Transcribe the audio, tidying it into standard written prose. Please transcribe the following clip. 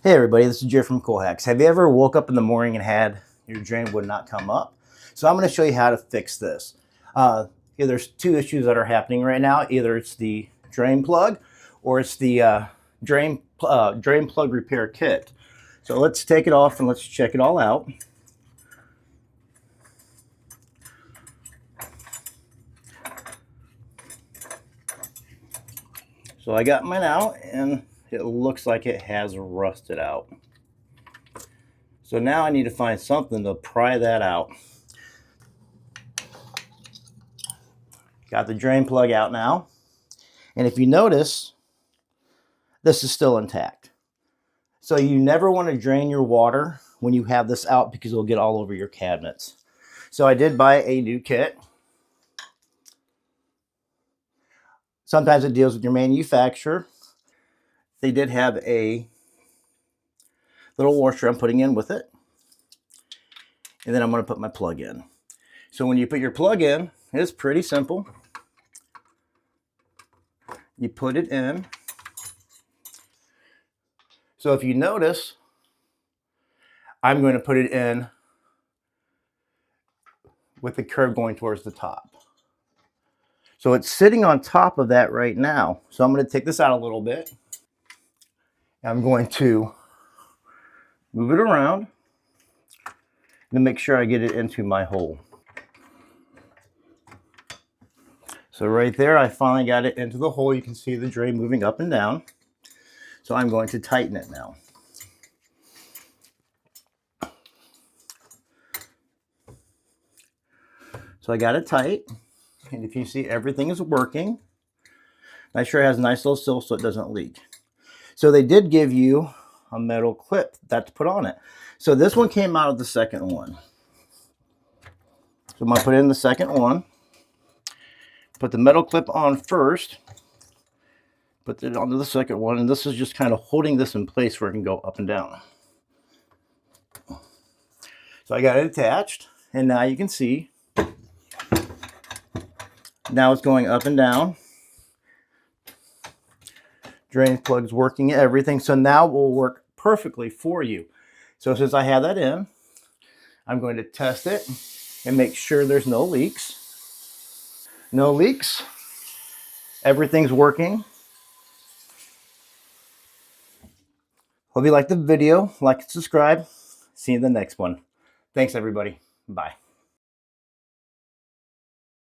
Hey everybody, this is Jerry from Cool Hacks. Have you ever woke up in the morning and had your drain would not come up? So I'm going to show you how to fix this. There's two issues that are happening right now. Either it's the drain plug or it's the drain plug repair kit. So let's take it off and let's check it all out. So I got mine out and it looks like it has rusted out. So now I need to find something to pry that out. Got the drain plug out now. And if you notice, this is still intact. So you never want to drain your water when you have this out because it'll get all over your cabinets. So I did buy a new kit. Sometimes it deals with your manufacturer. They did have a little washer I'm putting in with it. And then I'm going to put my plug in. So when you put your plug in, it's pretty simple. You put it in. So if you notice, I'm going to put it in with the curve going towards the top. So it's sitting on top of that right now. So I'm going to take this out a little bit. I'm going to move it around and make sure I get it into my hole. So right there, I finally got it into the hole. You can see the drain moving up and down. So I'm going to tighten it now. So I got it tight. And if you see, everything is working. Make sure it has a nice little seal so it doesn't leak. So they did give you a metal clip that's put on it. So this one came out of the second one. So I'm going to put in the second one. Put the metal clip on first. Put it onto the second one. And this is just kind of holding this in place where it can go up and down. So I got it attached. And now you can see. Now it's going up and down. Drain plug's working, everything. So now it will work perfectly for you. So since I have that in, I'm going to test it and make sure there's no leaks. No leaks. Everything's working. Hope you liked the video. Like and subscribe. See you in the next one. Thanks, everybody. Bye.